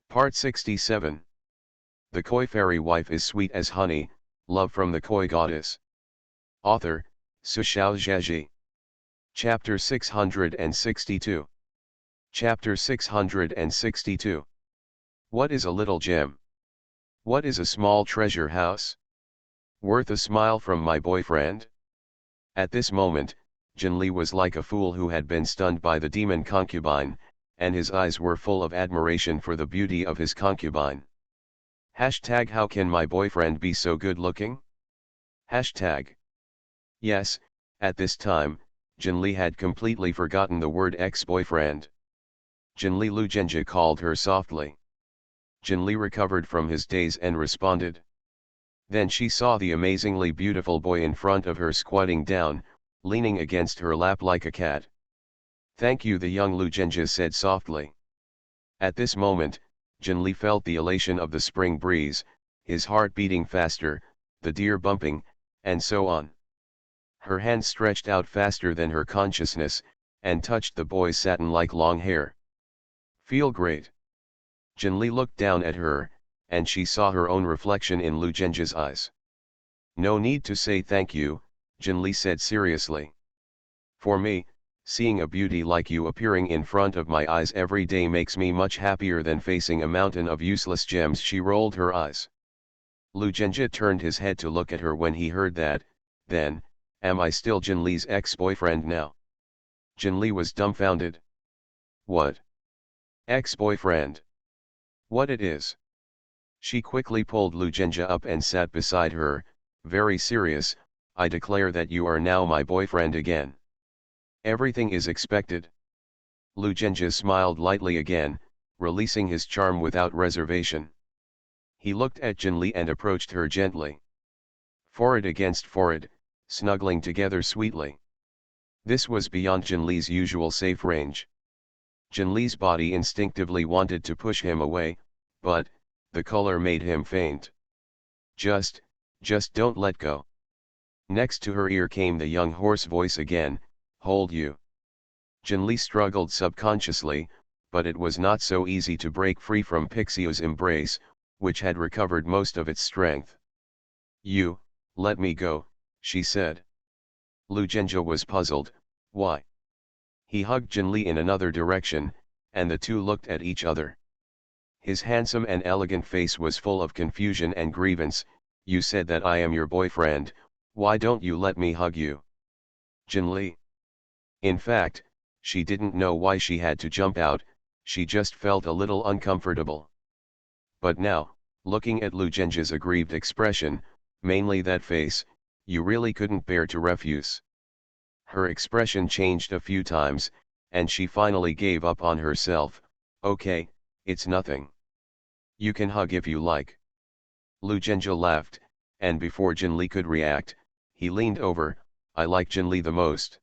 Part 67. The Koi Fairy Wife is Sweet as Honey, Love from the Koi Goddess. Author, Sushao Zhaji. Chapter 662. Chapter 662. What is a little gem? What is a small treasure house? Worth a smile from my boyfriend? At this moment, Jinli was like a fool who had been stunned by the demon concubine, and his eyes were full of admiration for the beauty of his concubine. Hashtag how can my boyfriend be so good looking? Hashtag. Yes, at this time, Jinli had completely forgotten the word ex-boyfriend. Jinli Lugenja called her softly. Jinli recovered from his daze and responded. Then she saw the amazingly beautiful boy in front of her squatting down, leaning against her lap like a cat. Thank you, the young Lugenja said softly. At this moment, Jinli felt the elation of the spring breeze, his heart beating faster, the deer bumping, and so on. Her hand stretched out faster than her consciousness, and touched the boy's satin-like long hair. Feel great. Jinli looked down at her, and she saw her own reflection in Lugenja's eyes. No need to say thank you, Jinli said seriously. For me, seeing a beauty like you appearing in front of my eyes every day makes me much happier than facing a mountain of useless gems. She rolled her eyes. Lugenja turned his head to look at her when he heard that. Then, am I still Jinli's ex-boyfriend now? Jinli was dumbfounded. What? Ex-boyfriend? What it is? She quickly pulled Lugenja up and sat beside her, very serious. I declare that you are now my boyfriend again. Everything is expected. Lugenja smiled lightly again, releasing his charm without reservation. He looked at Jinli and approached her gently. Forehead against forehead, snuggling together sweetly. This was beyond Jinli's usual safe range. Jinli's body instinctively wanted to push him away, but the color made him faint. Just don't let go. Next to her ear came the young hoarse voice again, hold you. Jinli struggled subconsciously, but it was not so easy to break free from Pixio's embrace, which had recovered most of its strength. You, let me go, she said. Lugenja was puzzled. Why? He hugged Jinli in another direction, and the two looked at each other. His handsome and elegant face was full of confusion and grievance. You said that I am your boyfriend, why don't you let me hug you? Jinli. In fact, she didn't know why she had to jump out, she just felt a little uncomfortable. But now, looking at Lugenja's aggrieved expression, mainly that face, you really couldn't bear to refuse. Her expression changed a few times, and she finally gave up on herself. Okay, it's nothing. You can hug if you like. Lugenja laughed, and before Jinli could react, he leaned over. I like Jinli the most.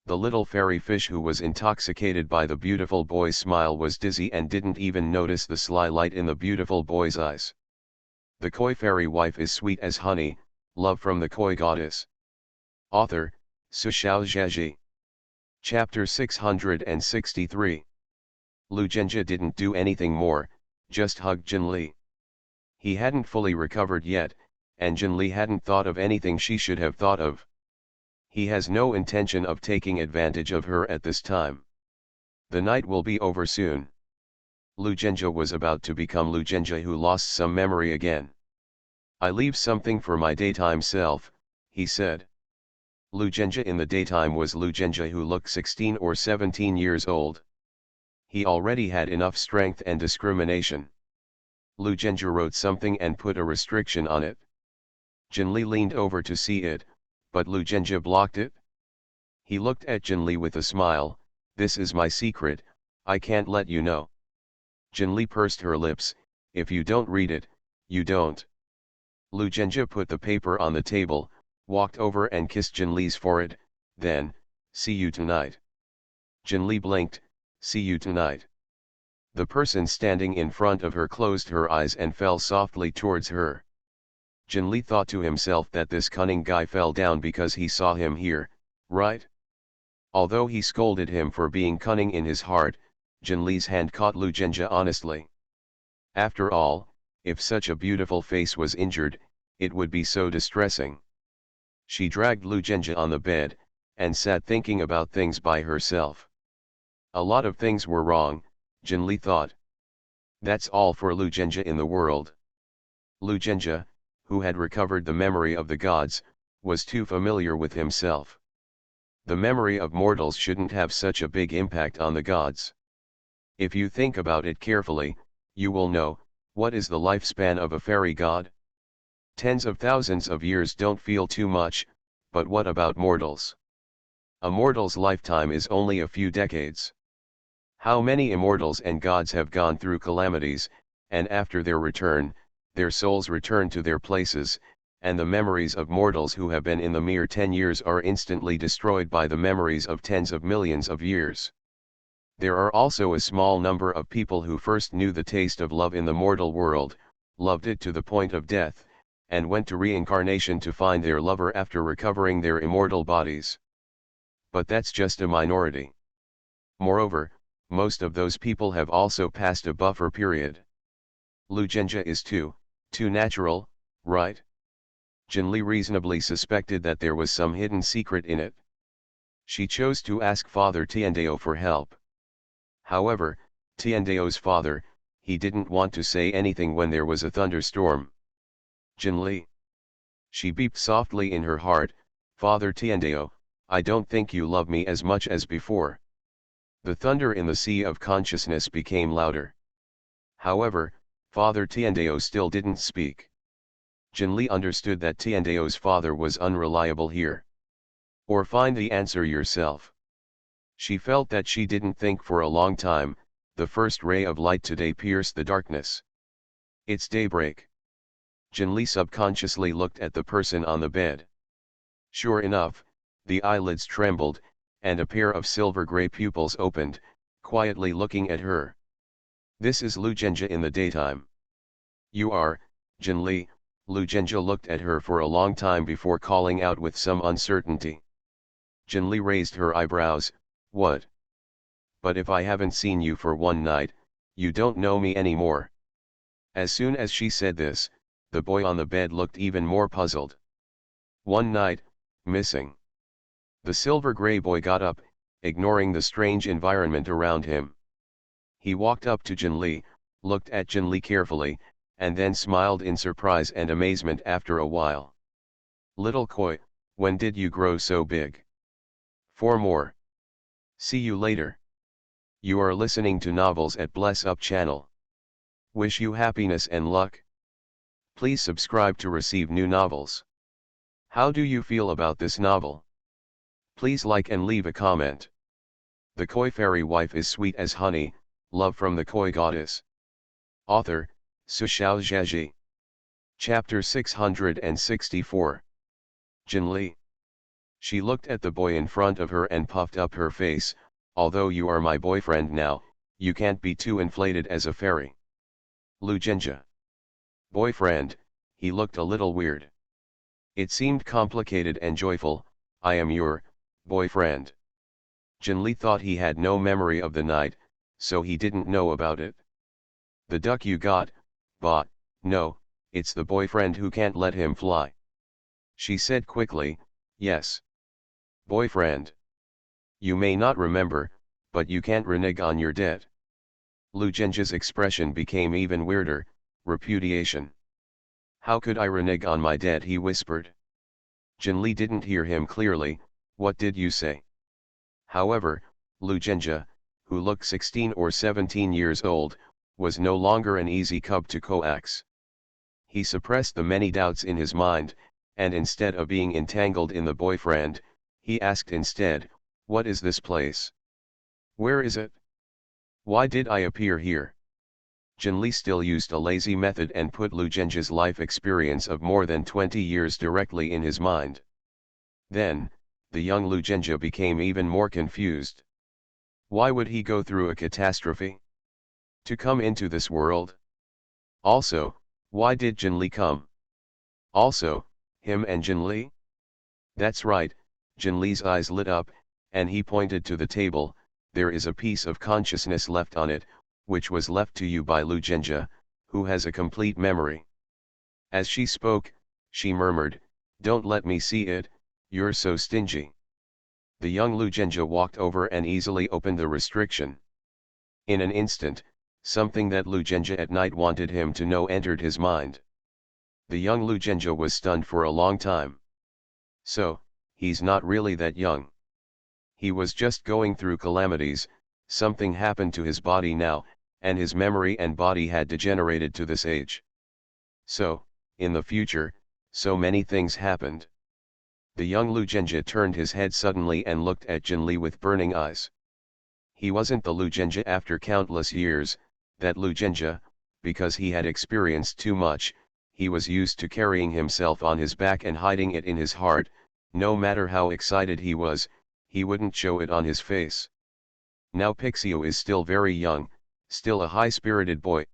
The little fairy fish who was intoxicated by the beautiful boy's smile was dizzy and didn't even notice the sly light in the beautiful boy's eyes. The Koi Fairy Wife is Sweet as Honey, Love from the Koi Goddess. Author, Sushao Zhaji. Chapter 663. Lugenja didn't do anything more, just hugged Jinli. He hadn't fully recovered yet, and Jinli hadn't thought of anything she should have thought of. He has no intention of taking advantage of her at this time. The night will be over soon. Lugenja was about to become Lugenja who lost some memory again. I leave something for my daytime self, he said. Lugenja in the daytime was Lugenja who looked 16 or 17 years old. He already had enough strength and discrimination. Lugenja wrote something and put a restriction on it. Jinli leaned over to see it, but Lugenja blocked it. He looked at Jinli with a smile. This is my secret, I can't let you know. Jinli pursed her lips. If you don't read it, you don't. Lugenja put the paper on the table, walked over and kissed Jinli's forehead, then, see you tonight. Jinli blinked, see you tonight. The person standing in front of her closed her eyes and fell softly towards her. Jinli thought to himself that this cunning guy fell down because he saw him here, right? Although he scolded him for being cunning in his heart, Jinli's hand caught Lugenja honestly. After all, if such a beautiful face was injured, it would be so distressing. She dragged Lu Zhenjie on the bed, and sat thinking about things by herself. A lot of things were wrong, Jinli thought. That's all for Lu Zhenjie in the world. Lu Zhenjie, who had recovered the memory of the gods, was too familiar with himself. The memory of mortals shouldn't have such a big impact on the gods. If you think about it carefully, you will know, what is the lifespan of a fairy god? Tens of thousands of years don't feel too much, but what about mortals? A mortal's lifetime is only a few decades. How many immortals and gods have gone through calamities, and after their return, their souls return to their places, and the memories of mortals who have been in the mere 10 years are instantly destroyed by the memories of tens of millions of years. There are also a small number of people who first knew the taste of love in the mortal world, loved it to the point of death, and went to reincarnation to find their lover after recovering their immortal bodies. But that's just a minority. Moreover, most of those people have also passed a buffer period. Lu Zhenjie is too natural, right? Jinli reasonably suspected that there was some hidden secret in it. She chose to ask Father Tiandao for help. However, Tiandao's father, he didn't want to say anything when there was a thunderstorm. Jinli. She beeped softly in her heart, Father Tiandao, I don't think you love me as much as before. The thunder in the sea of consciousness became louder. However, Father Tiandao still didn't speak. Jinli understood that Tiandao's father was unreliable here. Or find the answer yourself. She felt that she didn't think for a long time. The first ray of light today pierced the darkness. It's daybreak. Jinli subconsciously looked at the person on the bed. Sure enough, the eyelids trembled, and a pair of silver-gray pupils opened, quietly looking at her. This is Lu Zhenjie in the daytime. You are, Jinli. Lu Zhenjie looked at her for a long time before calling out with some uncertainty. Jinli raised her eyebrows, what? But if I haven't seen you for one night, you don't know me anymore. As soon as she said this, the boy on the bed looked even more puzzled. One night, missing. The silver-gray boy got up, ignoring the strange environment around him. He walked up to Jinli, looked at Jinli carefully, and then smiled in surprise and amazement after a while. Little Koi, when did you grow so big? 4 more. See you later. You are listening to novels at Bless Up channel. Wish you happiness and luck. Please subscribe to receive new novels. How do you feel about this novel? Please like and leave a comment. The Koi fairy wife is sweet as honey, love from the Koi goddess. Author, Sushao Zhaji. Chapter 664. Jinli. She looked at the boy in front of her and puffed up her face, although you are my boyfriend now, you can't be too inflated as a fairy. Lu Zhenjie. Boyfriend, he looked a little weird. It seemed complicated and joyful, I am your boyfriend. Jinli thought he had no memory of the night, so he didn't know about it. The duck you got, but, no, it's the boyfriend who can't let him fly. She said quickly, yes. Boyfriend. You may not remember, but you can't renege on your debt. Lu Zhenjie's expression became even weirder, repudiation. How could I renege on my debt, he whispered. Jinli didn't hear him clearly, what did you say? However, Lu Zhenjie, who looked 16 or 17 years old, was no longer an easy cub to coax. He suppressed the many doubts in his mind, and instead of being entangled in the boyfriend, he asked instead, what is this place? Where is it? Why did I appear here? Jinli still used a lazy method and put Lu Zhenjie's life experience of more than 20 years directly in his mind. Then, the young Lu Zhenjie became even more confused. Why would he go through a catastrophe? To come into this world? Also, why did Jinli come? Also, him and Jinli? That's right, Jinli's eyes lit up, and he pointed to the table, there is a piece of consciousness left on it, which was left to you by Lu Zhenjie, who has a complete memory. As she spoke, she murmured, "Don't let me see it, you're so stingy." The young Lugenja walked over and easily opened the restriction. In an instant, something that Lugenja at night wanted him to know entered his mind. The young Lugenja was stunned for a long time. So, he's not really that young. He was just going through calamities, something happened to his body now, and his memory and body had degenerated to this age. So, in the future, so many things happened. The young Lugenja turned his head suddenly and looked at Jinli with burning eyes. He wasn't the Lugenja after countless years, that Lugenja, because he had experienced too much, he was used to carrying himself on his back and hiding it in his heart. No matter how excited he was, he wouldn't show it on his face. Now Pixio is still very young, still a high-spirited boy.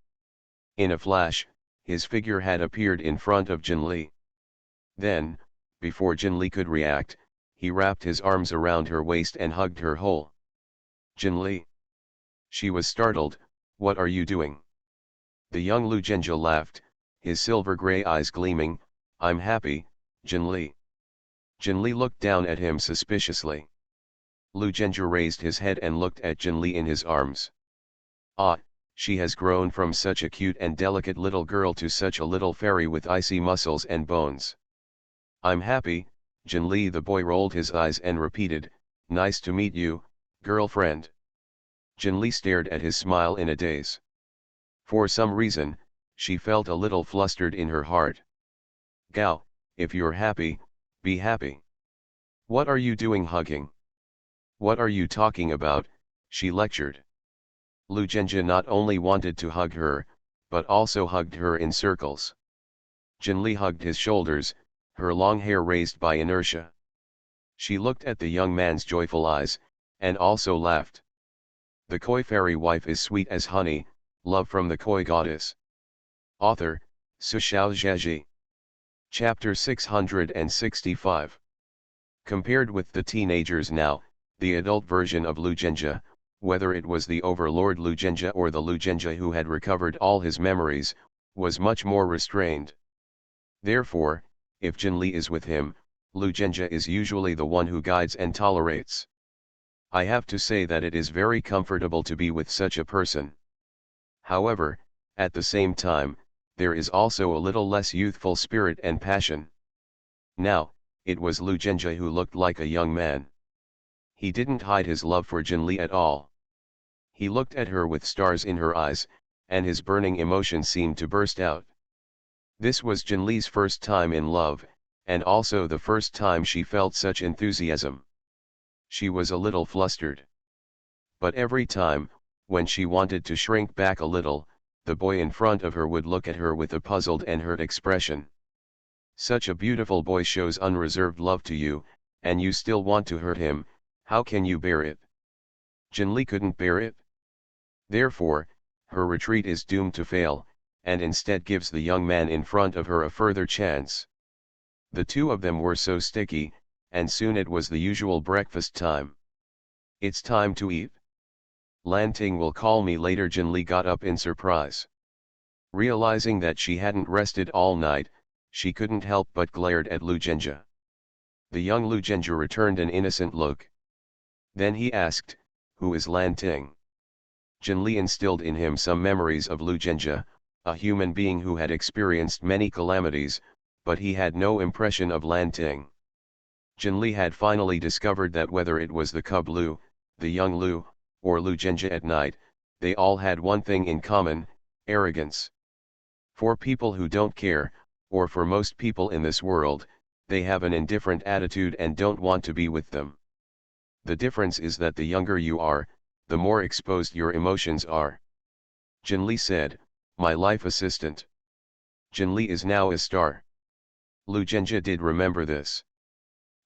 In a flash, his figure had appeared in front of Jinli. Then, before Jinli could react, he wrapped his arms around her waist and hugged her whole. "Jinli." She was startled. "What are you doing?" The young Lugenja laughed, his silver-gray eyes gleaming. "I'm happy, Jinli." Jinli looked down at him suspiciously. Lugenja raised his head and looked at Jinli in his arms. Ah, she has grown from such a cute and delicate little girl to such a little fairy with icy muscles and bones. "I'm happy, Jinli." The boy rolled his eyes and repeated, "Nice to meet you, girlfriend." Jinli stared at his smile in a daze. For some reason, she felt a little flustered in her heart. "Gao, if you're happy, be happy. What are you doing hugging? What are you talking about?" she lectured. Lugenja not only wanted to hug her, but also hugged her in circles. Jinli hugged his shoulders, her long hair raised by inertia. She looked at the young man's joyful eyes, and also laughed. The koi fairy wife is sweet as honey, love from the koi goddess. Author, Sushao Zhaji. Chapter 665. Compared with the teenagers now, the adult version of Lugenja, whether it was the overlord Lugenja or the Lugenja who had recovered all his memories, was much more restrained. Therefore, if Jinli is with him, Lugenja is usually the one who guides and tolerates. I have to say that it is very comfortable to be with such a person. However, at the same time, there is also a little less youthful spirit and passion. Now, it was Lugenja who looked like a young man. He didn't hide his love for Jinli at all. He looked at her with stars in her eyes, and his burning emotion seemed to burst out. This was Jinli's first time in love, and also the first time she felt such enthusiasm. She was a little flustered. But every time, when she wanted to shrink back a little, the boy in front of her would look at her with a puzzled and hurt expression. Such a beautiful boy shows unreserved love to you, and you still want to hurt him. How can you bear it? Jinli couldn't bear it. Therefore, her retreat is doomed to fail, and instead gives the young man in front of her a further chance. The two of them were so sticky, and soon it was the usual breakfast time. "It's time to eat. Lanting will call me later." Jinli got up in surprise. Realizing that she hadn't rested all night, she couldn't help but glared at Lugenja. The young Lugenja returned an innocent look. Then he asked, "Who is Lanting?" Jinli instilled in him some memories of Lugenja, a human being who had experienced many calamities, but he had no impression of Lanting. Jinli had finally discovered that whether it was the cub Lu, the young Lu, or Lugenja at night, they all had one thing in common: arrogance. For people who don't care, or for most people in this world, they have an indifferent attitude and don't want to be with them. The difference is that the younger you are, the more exposed your emotions are. Jinli said, "My life assistant." Jinli is now a star. Lugenja did remember this.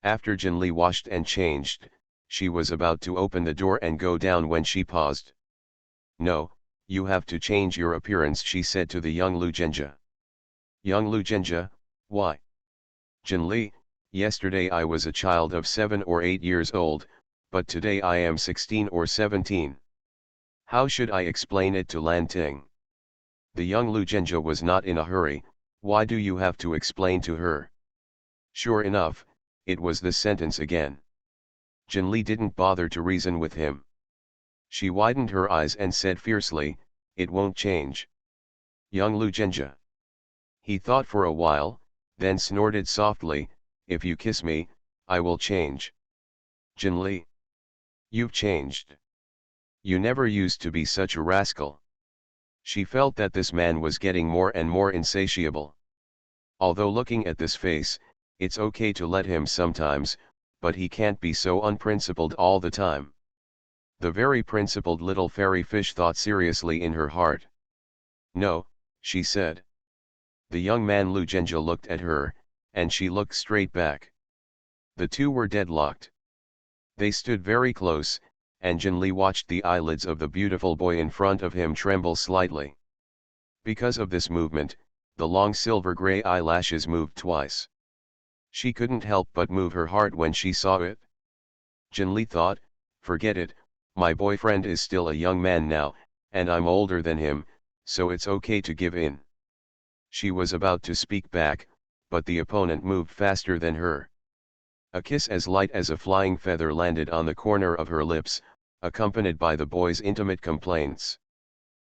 After Jinli washed and changed, she was about to open the door and go down when she paused. "No, you have to change your appearance," she said to the young Lugenja. "Young Lugenja, why?" "Jinli, yesterday I was a child of 7 or 8 years old, but today I am 16 or 17. How should I explain it to Lanting?" The young Lu Jinja was not in a hurry. Why do you have to explain to her? Sure enough, it was the sentence again. Jinli didn't bother to reason with him. She widened her eyes and said fiercely, "It won't change." Young Lu Jinja. He thought for a while, then snorted softly, "If you kiss me, I will change." Jinli. You've changed. You never used to be such a rascal. She felt that this man was getting more and more insatiable. Although looking at this face, it's okay to let him sometimes, but he can't be so unprincipled all the time. The very principled little fairy fish thought seriously in her heart. "No," she said. The young man Lu Jinja looked at her, and she looked straight back. The two were deadlocked. They stood very close, and Jinli watched the eyelids of the beautiful boy in front of him tremble slightly. Because of this movement, the long silver-gray eyelashes moved twice. She couldn't help but move her heart when she saw it. Jinli thought, "Forget it, my boyfriend is still a young man now, and I'm older than him, so it's okay to give in." She was about to speak back, but the opponent moved faster than her. A kiss as light as a flying feather landed on the corner of her lips, accompanied by the boy's intimate complaints.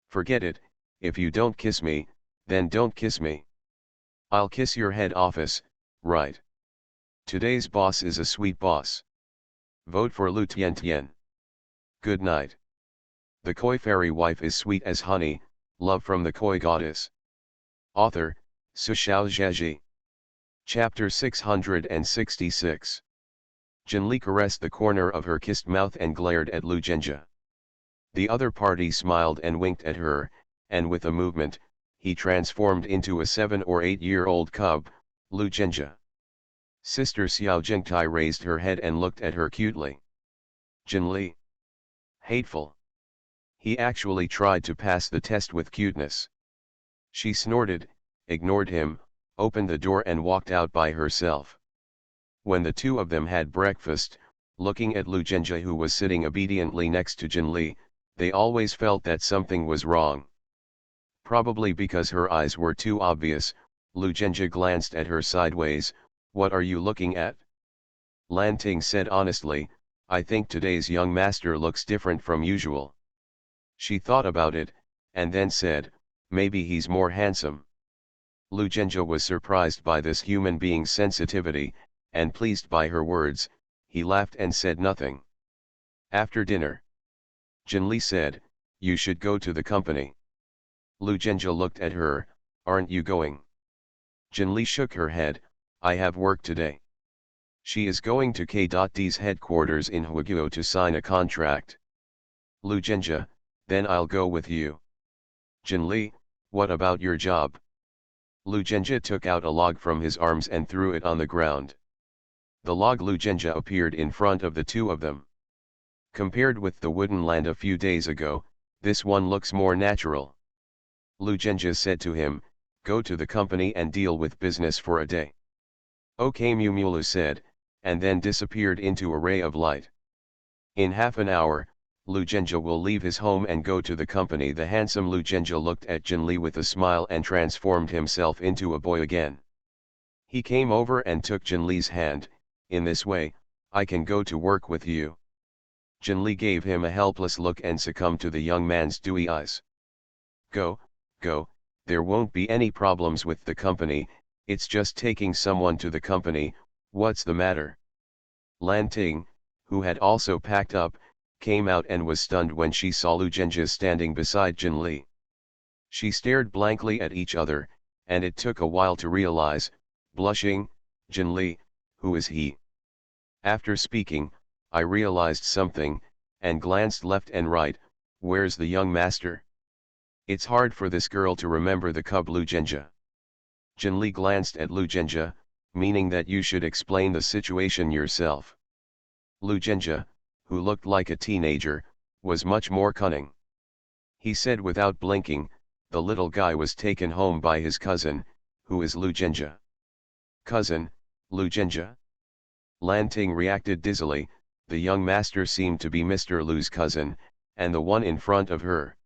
"Forget it, if you don't kiss me, then don't kiss me. I'll kiss your head office, right? Today's boss is a sweet boss. Vote for Lu Tian. Good night. The Koi Fairy Wife is sweet as honey, love from the Koi Goddess." Author, Sushao Zheji. Chapter 666. Jinli caressed the corner of her kissed mouth and glared at Lu Jinja. The other party smiled and winked at her, and with a movement, he transformed into a 7 or 8-year-old cub, Lu Jinja. Sister Xiao Jingtai raised her head and looked at her cutely. Jinli. Hateful. He actually tried to pass the test with cuteness. She snorted, ignored him, opened the door and walked out by herself. When the two of them had breakfast, looking at Lu Jinja who was sitting obediently next to Jinli, they always felt that something was wrong. Probably because her eyes were too obvious, Lu Jinja glanced at her sideways. "What are you looking at?" Lan Ting said honestly, "I think today's young master looks different from usual." She thought about it, and then said, "Maybe he's more handsome." Lu Jinja was surprised by this human being's sensitivity, and pleased by her words, he laughed and said nothing. After dinner, Jinli said, "You should go to the company." Lu Jinja looked at her, "Aren't you going?" Jinli shook her head, "I have work today." She is going to K.D's headquarters in Huiguo to sign a contract. Lu Jinja, "Then I'll go with you." Jinli, "What about your job?" Lu Jinja took out a log from his arms and threw it on the ground. The log Lu Jinja appeared in front of the two of them. Compared with the wooden land a few days ago, this one looks more natural. Lu Jinja said to him, "Go to the company and deal with business for a day." "Okay," Mumulu said, and then disappeared into a ray of light. In half an hour, Lu Jinja will leave his home and go to the company. The handsome Lu Jinja looked at Jinli with a smile and transformed himself into a boy again. He came over and took Jinli's hand. "In this way, I can go to work with you." Jinli gave him a helpless look and succumbed to the young man's dewy eyes. Go, there won't be any problems with the company, it's just taking someone to the company, what's the matter?" Lan Ting, who had also packed up, came out and was stunned when she saw Lu Jinja standing beside Jinli. She stared blankly at each other, and it took a while to realize, blushing, "Jinli, who is he?" After speaking, I realized something, and glanced left and right. "Where's the young master?" It's hard for this girl to remember the cub Lu Jinja. Jinli glanced at Lu Jinja, meaning that you should explain the situation yourself. Lu Jinja, who looked like a teenager, was much more cunning. He said without blinking, "The little guy was taken home by his cousin, who is Lu Jinja." "Cousin, Lu Jinja?" Lan Ting reacted dizzily. The young master seemed to be Mr. Lu's cousin, and the one in front of her.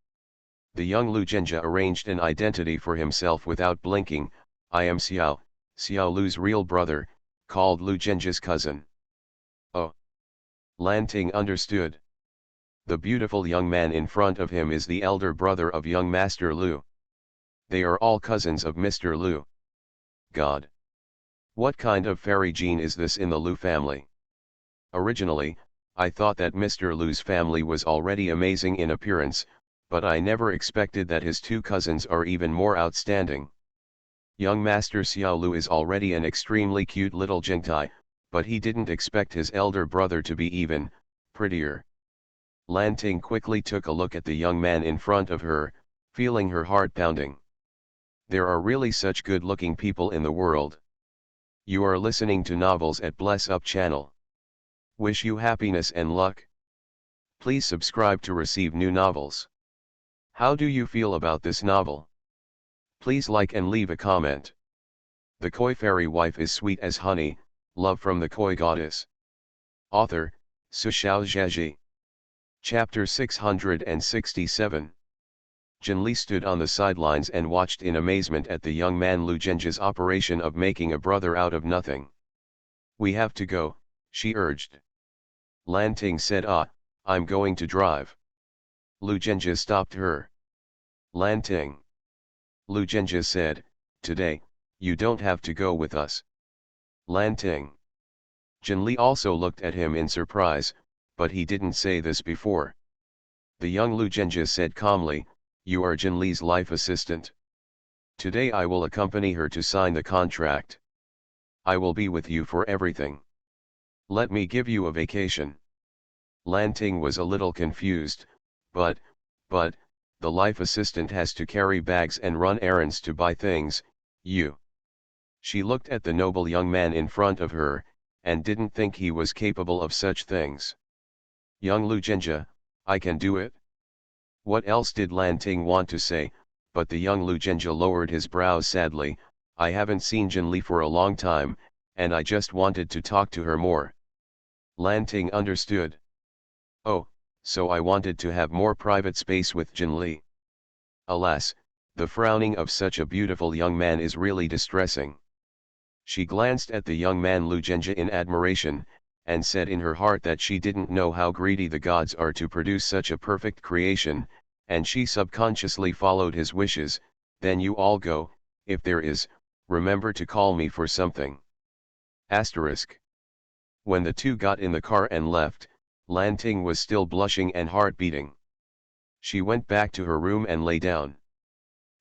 The young Lu Zhenjie arranged an identity for himself without blinking. I am Xiao, Xiao Lu's real brother, called Lu Zhenjie's cousin. Oh. Lan Ting understood. The beautiful young man in front of him is the elder brother of young Master Lu. They are all cousins of Mr. Lu. God! What kind of fairy gene is this in the Lu family? Originally, I thought that Mr. Lu's family was already amazing in appearance, but I never expected that his two cousins are even more outstanding. Young Master Xiao Lu is already an extremely cute little Jingtai, but he didn't expect his elder brother to be even prettier. Lan Ting quickly took a look at the young man in front of her, feeling her heart pounding. There are really such good-looking people in the world. You are listening to novels at Bless Up channel. Wish you happiness and luck. Please subscribe to receive new novels. How do you feel about this novel? Please like and leave a comment. The Koi Fairy Wife is sweet as honey, love from the Koi Goddess. Author, Sushao Zheji. Chapter 667. Jinli stood on the sidelines and watched in amazement at the young man Lu Zhenjie's operation of making a brother out of nothing. We have to go, she urged. Lan Ting said, I'm going to drive. Lu Zhenjie stopped her. Lan Ting. Lu Zhenjie said, today, you don't have to go with us. Lan Ting. Jinli also looked at him in surprise, but he didn't say this before. The young Lu Zhenjie said calmly, you are Jinli's life assistant. Today I will accompany her to sign the contract. I will be with you for everything. Let me give you a vacation. Lan Ting was a little confused, but, the life assistant has to carry bags and run errands to buy things, you. She looked at the noble young man in front of her, and didn't think he was capable of such things. Young Lu Zhenjie, I can do it. What else did Lan Ting want to say, but the young Lu Zhenjie lowered his brows sadly. I haven't seen Jinli for a long time, and I just wanted to talk to her more. Lan Ting understood. Oh, so I wanted to have more private space with Jinli. Alas, the frowning of such a beautiful young man is really distressing. She glanced at the young man Lu Zhenjie in admiration, and said in her heart that she didn't know how greedy the gods are to produce such a perfect creation, and she subconsciously followed his wishes. Then you all go, if there is, remember to call me for something. Asterisk. When the two got in the car and left, Lan Ting was still blushing and heart beating. She went back to her room and lay down.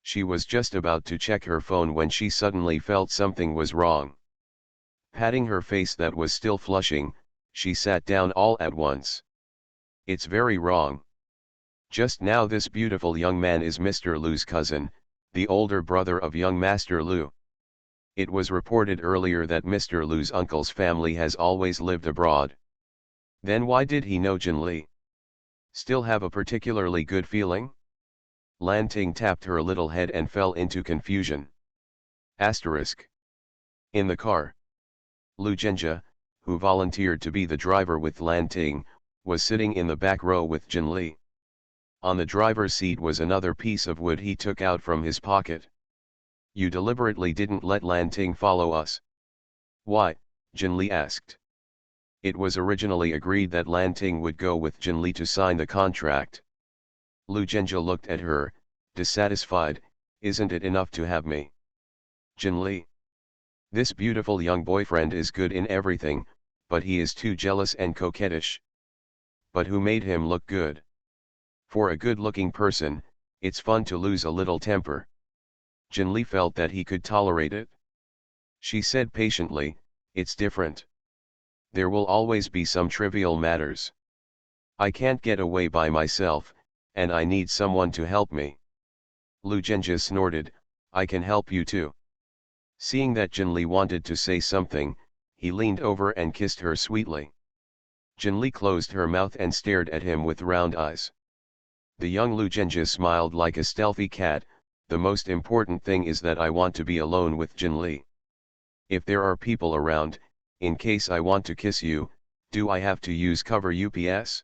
She was just about to check her phone when she suddenly felt something was wrong. Patting her face that was still flushing, she sat down all at once. It's very wrong. Just now this beautiful young man is Mr. Lu's cousin, the older brother of young Master Lu. It was reported earlier that Mr. Lu's uncle's family has always lived abroad. Then why did he know Jinli? Still have a particularly good feeling? Lan Ting tapped her little head and fell into confusion. Asterisk. In the car. Lu Zhenjie, who volunteered to be the driver with Lan Ting, was sitting in the back row with Jinli. On the driver's seat was another piece of wood he took out from his pocket. You deliberately didn't let Lan Ting follow us. Why? Jinli asked. It was originally agreed that Lan Ting would go with Jinli to sign the contract. Lu Zhenjie looked at her, dissatisfied. Isn't it enough to have me? Jinli. This beautiful young boyfriend is good in everything, but he is too jealous and coquettish. But who made him look good? For a good-looking person, it's fun to lose a little temper. Jinli felt that he could tolerate it. She said patiently, it's different. There will always be some trivial matters. I can't get away by myself, and I need someone to help me. Lu Zhenjie snorted, I can help you too. Seeing that Jinli wanted to say something, he leaned over and kissed her sweetly. Jinli closed her mouth and stared at him with round eyes. The young Lu Zhenjie smiled like a stealthy cat. The most important thing is that I want to be alone with Jinli. If there are people around, in case I want to kiss you, do I have to use cover UPS?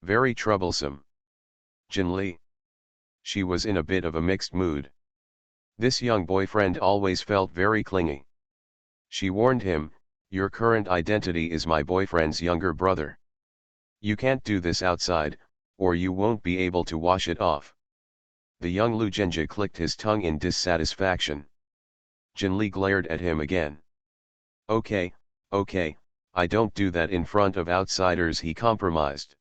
Very troublesome. Jinli. She was in a bit of a mixed mood. This young boyfriend always felt very clingy. She warned him, "Your current identity is my boyfriend's younger brother. You can't do this outside, or you won't be able to wash it off." The young Lugenja clicked his tongue in dissatisfaction. Jinli glared at him again. Okay, I don't do that in front of outsiders," he compromised.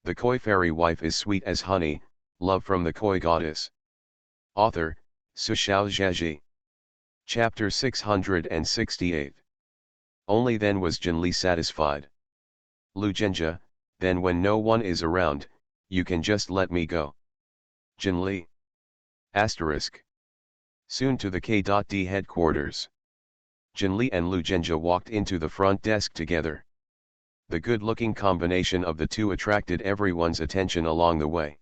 The koi fairy wife is sweet as honey, love from the koi goddess. Author, Sushao Zhaji. Chapter 668. Only then was Jinli satisfied. Lugenja, then when no one is around, you can just let me go. Jinli. Asterisk. Soon to the K.D headquarters. Jinli and Lugenja walked into the front desk together. The good-looking combination of the two attracted everyone's attention along the way.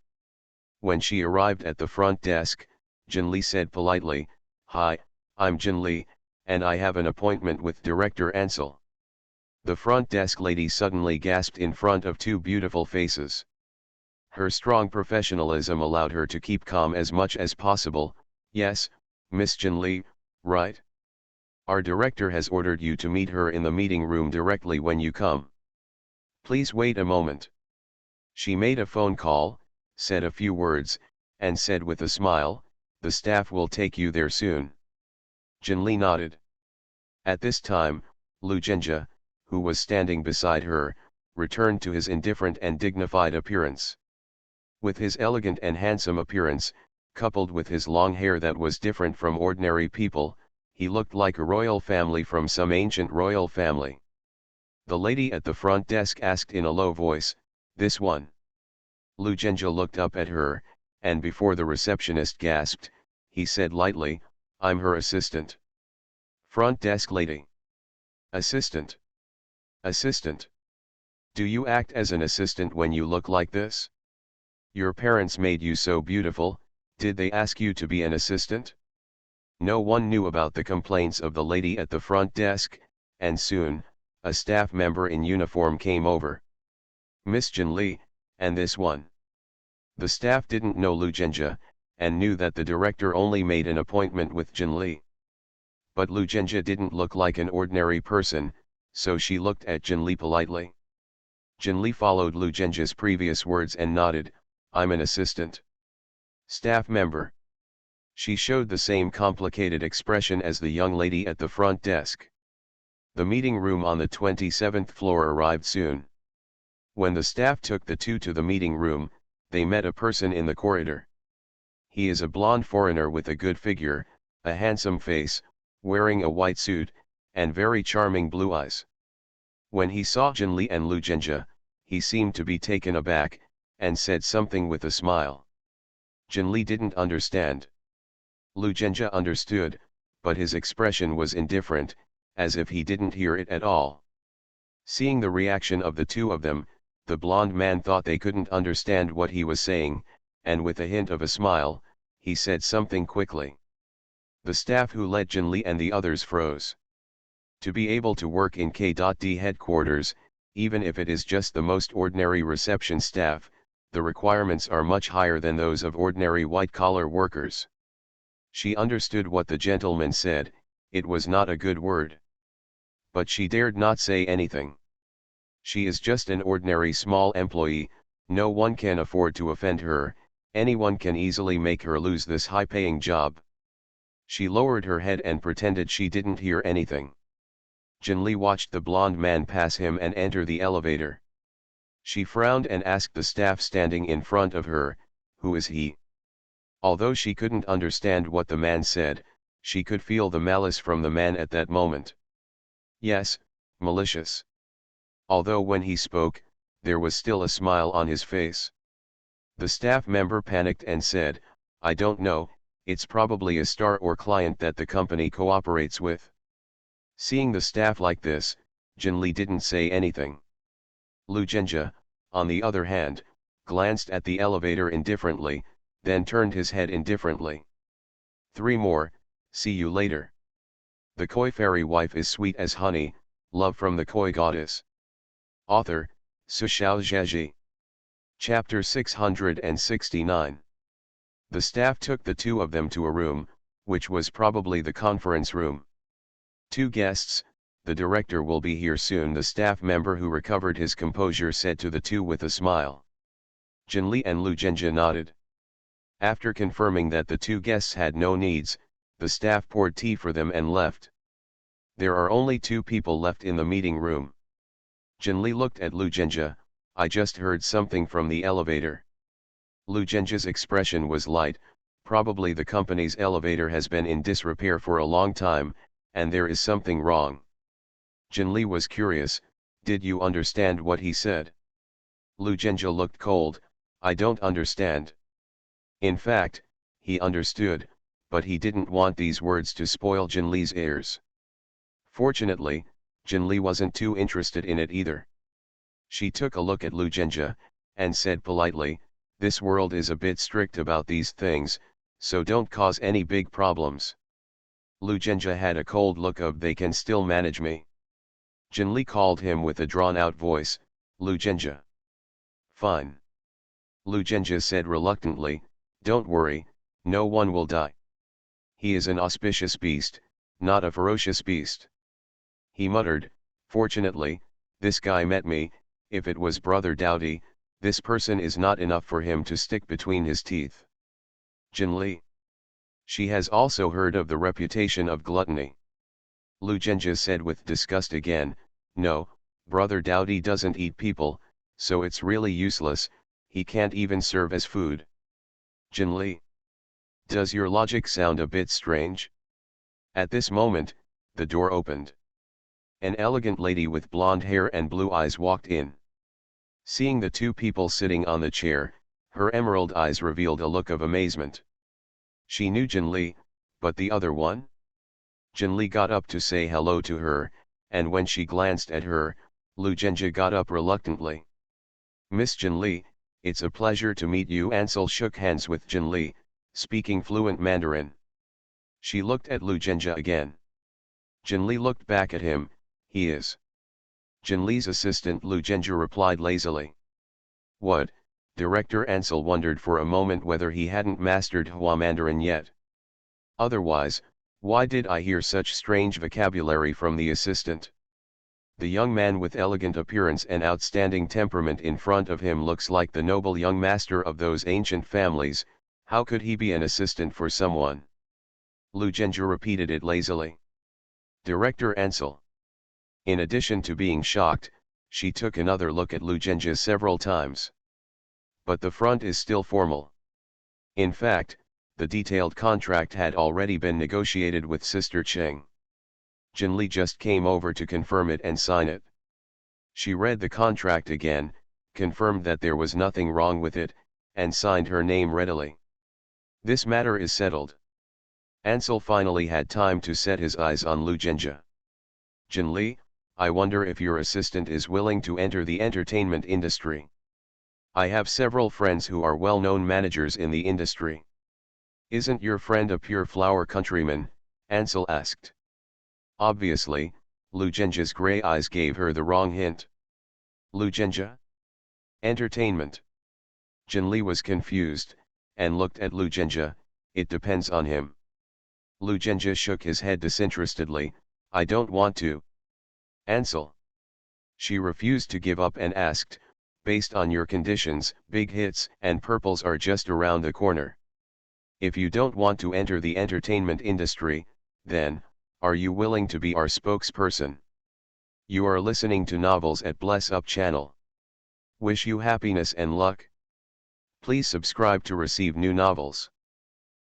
When she arrived at the front desk, Jinli said politely, "Hi, I'm Jinli, and I have an appointment with Director Ansel." The front desk lady suddenly gasped in front of two beautiful faces. Her strong professionalism allowed her to keep calm as much as possible. "Yes, Miss Jinli, right? Our director has ordered you to meet her in the meeting room directly when you come. Please wait a moment." She made a phone call, said a few words, and said with a smile, "The staff will take you there soon." Jinli nodded. At this time, Lugenja, who was standing beside her, returned to his indifferent and dignified appearance. With his elegant and handsome appearance, coupled with his long hair that was different from ordinary people, he looked like a royal family from some ancient royal family. The lady at the front desk asked in a low voice, "This one?" Lugenja looked up at her, and before the receptionist gasped, he said lightly, "I'm her assistant." Front desk lady. Assistant. Assistant. Do you act as an assistant when you look like this? Your parents made you so beautiful, did they ask you to be an assistant? No one knew about the complaints of the lady at the front desk, and soon, a staff member in uniform came over. "Miss Jinli, and this one." The staff didn't know Lugenja, and knew that the director only made an appointment with Jinli. But Lugenja didn't look like an ordinary person, so she looked at Jinli politely. Jinli followed Lugenja's previous words and nodded, "I'm an assistant." Staff member. She showed the same complicated expression as the young lady at the front desk. The meeting room on the 27th floor arrived soon. When the staff took the two to the meeting room, they met a person in the corridor. He is a blonde foreigner with a good figure, a handsome face, wearing a white suit, and very charming blue eyes. When he saw Jinli and Lugenja, he seemed to be taken aback, and said something with a smile. Jinli didn't understand. Lugenja understood, but his expression was indifferent, as if he didn't hear it at all. Seeing the reaction of the two of them, the blonde man thought they couldn't understand what he was saying, and with a hint of a smile, he said something quickly. The staff who led Jinli and the others froze. To be able to work in K.D headquarters, even if it is just the most ordinary reception staff, the requirements are much higher than those of ordinary white-collar workers. She understood what the gentleman said, it was not a good word. But she dared not say anything. She is just an ordinary small employee, no one can afford to offend her, anyone can easily make her lose this high-paying job. She lowered her head and pretended she didn't hear anything. Jinli watched the blonde man pass him and enter the elevator. She frowned and asked the staff standing in front of her, "Who is he?" Although she couldn't understand what the man said, she could feel the malice from the man at that moment. Yes, malicious. Although when he spoke, there was still a smile on his face. The staff member panicked and said, "I don't know, it's probably a star or client that the company cooperates with." Seeing the staff like this, Jinli didn't say anything. Lugenja, on the other hand, glanced at the elevator indifferently, then turned his head indifferently. "Three more, see you later." The koi fairy wife is sweet as honey, love from the koi goddess. Author, Sushao Zhaji. Chapter 669. The staff took the two of them to a room, which was probably the conference room. Two guests, the director will be here soon, the staff member who recovered his composure said to the two with a smile. Jinli and Lu Zhenjie nodded. After confirming that the two guests had no needs, the staff poured tea for them and left. There are only two people left in the meeting room. Jinli looked at Lu Zhenjie. I just heard something from the elevator. Lu Zhenjie's expression was light. Probably the company's elevator has been in disrepair for a long time, and there is something wrong. Jinli was curious. Did you understand what he said? Lu Zhenjie looked cold. I don't understand. In fact, he understood, but he didn't want these words to spoil Jinli's ears. Fortunately, Jinli wasn't too interested in it either. She took a look at Lu Zhenjie, and said politely, this world is a bit strict about these things, so don't cause any big problems. Lu Zhenjie had a cold look of they can still manage me. Jinli called him with a drawn-out voice, Lu Zhenjie. Fine. Lu Zhenjie said reluctantly, don't worry, no one will die. He is an auspicious beast, not a ferocious beast. He muttered, fortunately, this guy met me. If it was Brother Doughty, this person is not enough for him to stick between his teeth. Jinli. She has also heard of the reputation of gluttony. Lu Zhenjie said with disgust again, no, Brother Doughty doesn't eat people, so it's really useless, he can't even serve as food. Jinli. Does your logic sound a bit strange? At this moment, the door opened. An elegant lady with blonde hair and blue eyes walked in. Seeing the two people sitting on the chair, her emerald eyes revealed a look of amazement. She knew Jinli, but the other one? Jinli got up to say hello to her, and when she glanced at her, Lu Zhenjie got up reluctantly. Miss Jinli, it's a pleasure to meet you. Hansel shook hands with Jinli, speaking fluent Mandarin. She looked at Lu Zhenjie again. Jinli looked back at him. He is Jinli's assistant, Lu Zhenjie replied lazily. What? Director Hansel wondered for a moment whether he hadn't mastered Hua Mandarin yet. Otherwise, why did I hear such strange vocabulary from the assistant? The young man with elegant appearance and outstanding temperament in front of him looks like the noble young master of those ancient families. How could he be an assistant for someone? Lu Zhenjie repeated it lazily. Director Hansel. In addition to being shocked, she took another look at Lu Zhenjie several times. But the front is still formal. In fact, the detailed contract had already been negotiated with Sister Cheng. Jinli just came over to confirm it and sign it. She read the contract again, confirmed that there was nothing wrong with it, and signed her name readily. This matter is settled. Hansel finally had time to set his eyes on Lu Zhenjie. Jinli, I wonder if your assistant is willing to enter the entertainment industry. I have several friends who are well-known managers in the industry. Isn't your friend a pure flower countryman? Hansel asked. Obviously, Lu Zhenjie's gray eyes gave her the wrong hint. Lu Zhenjie? Entertainment. Jinli was confused, and looked at Lu Zhenjie. It depends on him. Lu Zhenjie shook his head disinterestedly. I don't want to. Hansel. She refused to give up and asked, based on your conditions, big hits and purples are just around the corner. If you don't want to enter the entertainment industry, then, are you willing to be our spokesperson? You are listening to Novels at Bless Up channel. Wish you happiness and luck. Please subscribe to receive new novels.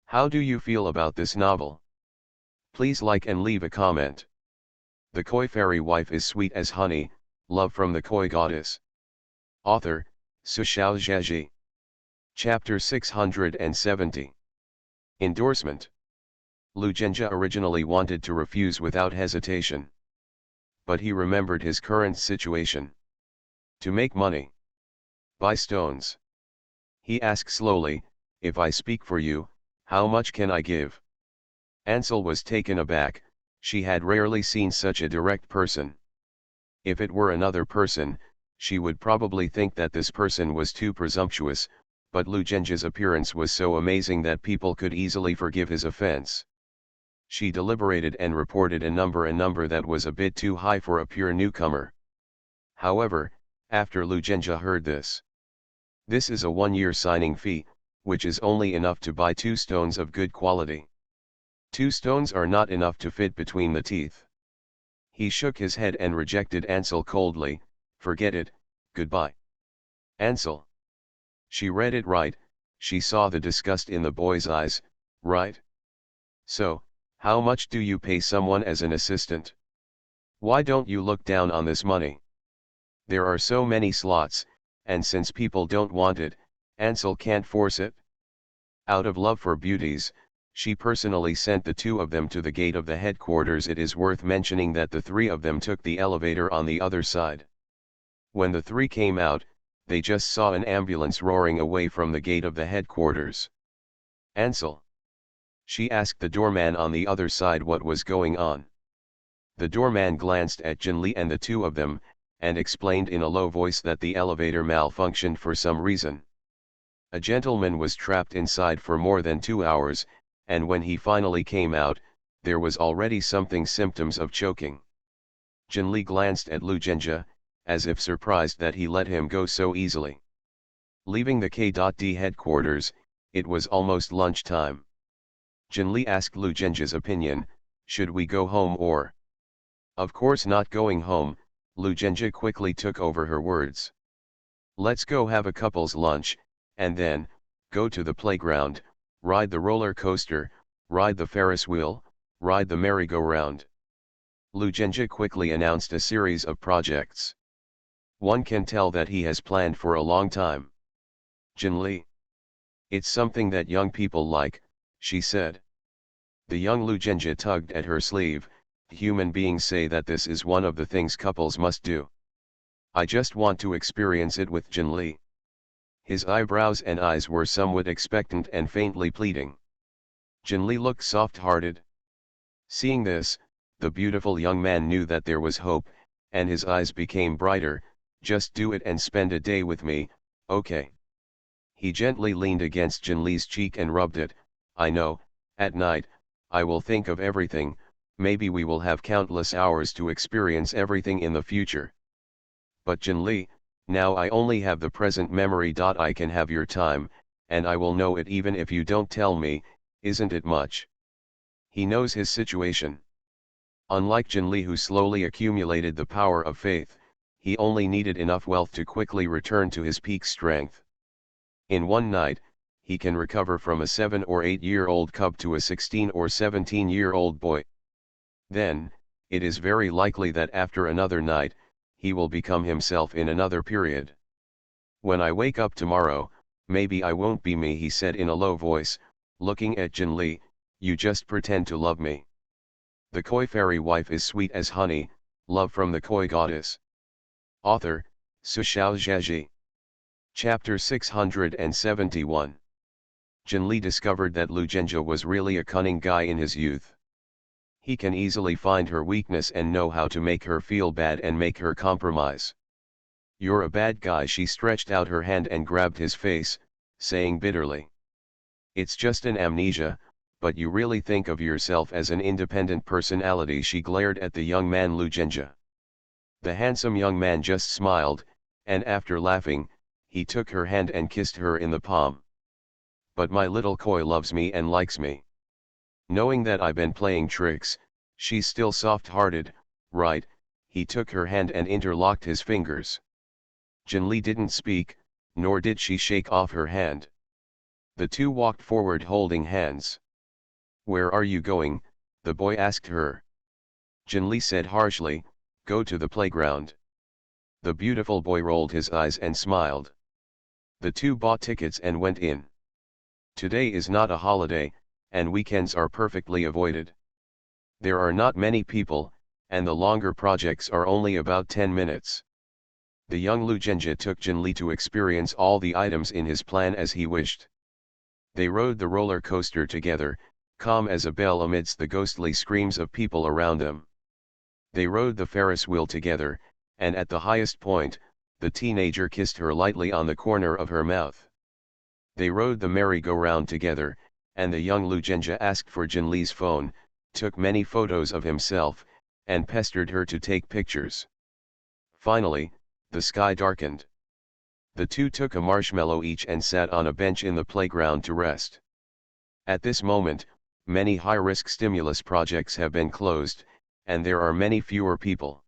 How do you feel about this novel? Please like and leave a comment. The Koi Fairy Wife is sweet as honey, love from the Koi Goddess. Author, Sushao Zheji. Chapter 670. Endorsement. Lu Zhenjie originally wanted to refuse without hesitation. But he remembered his current situation. To make money. Buy stones. He asked slowly, if I speak for you, how much can I give? Hansel was taken aback. She had rarely seen such a direct person. If it were another person, she would probably think that this person was too presumptuous, but Lugenja's appearance was so amazing that people could easily forgive his offense. She deliberated and reported a number that was a bit too high for a pure newcomer. However, after Lugenja heard this is a 1-year signing fee, which is only enough to buy 2 stones of good quality. 2 stones are not enough to fit between the teeth. He shook his head and rejected Ansel coldly. Forget it, goodbye. Ansel. She read it right, she saw the disgust in the boy's eyes, right? So, how much do you pay someone as an assistant? Why don't you look down on this money? There are so many slots, and since people don't want it, Ansel can't force it. Out of love for beauties, she personally sent the 2 of them to the gate of the headquarters. It is worth mentioning that the 3 of them took the elevator on the other side. When the 3 came out, they just saw an ambulance roaring away from the gate of the headquarters. Ansel. She asked the doorman on the other side what was going on. The doorman glanced at Jinli and the 2 of them, and explained in a low voice that the elevator malfunctioned for some reason. A gentleman was trapped inside for more than 2 hours, and when he finally came out, there was already symptoms of choking. Jinli glanced at Lugenja, as if surprised that he let him go so easily. Leaving the K.D headquarters, it was almost lunchtime. Jinli asked Lugenja's opinion, should we go home or? Of course not going home, Lugenja quickly took over her words. Let's go have a couple's lunch, and then, go to the playground, ride the roller coaster, ride the Ferris wheel, ride the merry-go-round. Lugenja quickly announced a series of projects. One can tell that he has planned for a long time. Jinli. It's something that young people like, she said. The young Lugenja tugged at her sleeve. Human beings say that this is one of the things couples must do. I just want to experience it with Jinli. His eyebrows and eyes were somewhat expectant and faintly pleading. Jinli looked soft-hearted. Seeing this, the beautiful young man knew that there was hope, and his eyes became brighter. Just do it and spend a day with me, okay? He gently leaned against Jinli's cheek and rubbed it. I know, at night, I will think of everything. Maybe we will have countless hours to experience everything in the future. But Jinli, now I only have the present memory. I can have your time, and I will know it even if you don't tell me, isn't it much? He knows his situation. Unlike Jinli, who slowly accumulated the power of faith, he only needed enough wealth to quickly return to his peak strength. In one night, he can recover from a 7 or 8-year-old cub to a 16 or 17-year-old boy. Then, it is very likely that after another night, he will become himself in another period. When I wake up tomorrow, maybe I won't be me, he said in a low voice, looking at Jinli. You just pretend to love me. The koi fairy wife is sweet as honey. Love from the koi goddess. Author, Sushao Zhaji. Chapter 671. Jinli discovered that Lugenja was really a cunning guy in his youth. He can easily find her weakness and know how to make her feel bad and make her compromise. You're a bad guy. She stretched out her hand and grabbed his face, saying bitterly. It's just an amnesia, but you really think of yourself as an independent personality. She glared at the young man Lugenja. The handsome young man just smiled, and after laughing, he took her hand and kissed her in the palm. But my little koi loves me and likes me. Knowing that I've been playing tricks, she's still soft-hearted, right? He took her hand and interlocked his fingers. Jinli didn't speak, nor did she shake off her hand. The two walked forward holding hands. Where are you going? The boy asked her. Jinli said harshly, go to the playground. The beautiful boy rolled his eyes and smiled. The two bought tickets and went in. Today is not a holiday, and weekends are perfectly avoided. There are not many people, and the longer projects are only about 10 minutes. The young Lugenja took Jinli to experience all the items in his plan as he wished. They rode the roller coaster together, calm as a bell amidst the ghostly screams of people around them. They rode the Ferris wheel together, and at the highest point, the teenager kissed her lightly on the corner of her mouth. They rode the merry-go-round together, and the young Lugenja asked for Jinli's phone, took many photos of himself, and pestered her to take pictures. Finally, the sky darkened. The two took a marshmallow each and sat on a bench in the playground to rest. At this moment, many high-risk stimulus projects have been closed, and there are many fewer people.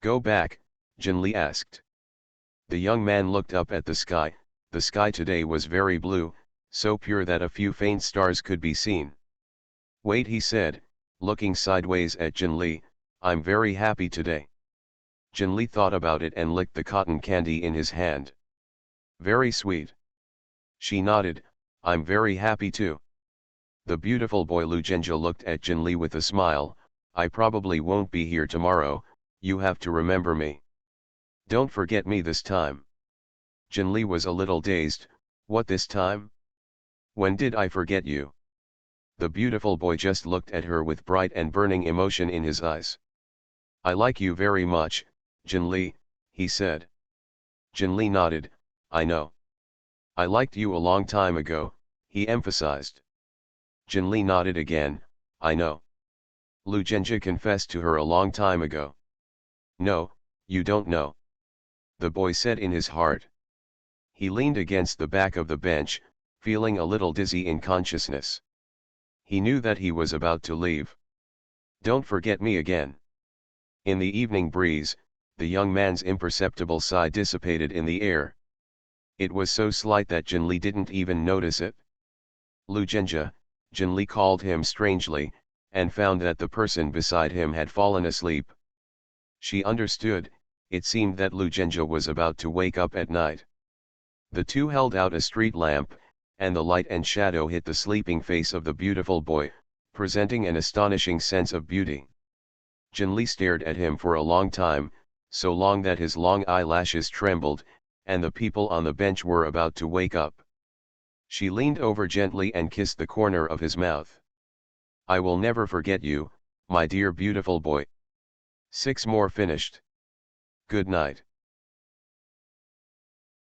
Go back, Jinli asked. The young man looked up at the sky today was very blue, so pure that a few faint stars could be seen. Wait, he said, looking sideways at Jinli, I'm very happy today. Jinli thought about it and licked the cotton candy in his hand. Very sweet. She nodded, I'm very happy too. The beautiful boy Lugenja looked at Jinli with a smile, I probably won't be here tomorrow, you have to remember me. Don't forget me this time. Jinli was a little dazed, what this time? When did I forget you? The beautiful boy just looked at her with bright and burning emotion in his eyes. I like you very much, Jinli, he said. Jinli nodded, I know. I liked you a long time ago, he emphasized. Jinli nodded again, I know. Lugenja confessed to her a long time ago. No, you don't know. The boy said in his heart. He leaned against the back of the bench, feeling a little dizzy in consciousness. He knew that he was about to leave. Don't forget me again. In the evening breeze, the young man's imperceptible sigh dissipated in the air. It was so slight that Jinli didn't even notice it. Lugenja, Jinli called him strangely, and found that the person beside him had fallen asleep. She understood, it seemed that Lugenja was about to wake up at night. The two held out a street lamp, and the light and shadow hit the sleeping face of the beautiful boy, presenting an astonishing sense of beauty. Jinli stared at him for a long time, so long that his long eyelashes trembled, and the people on the bench were about to wake up. She leaned over gently and kissed the corner of his mouth. I will never forget you, my dear beautiful boy. 6 more finished. Good night.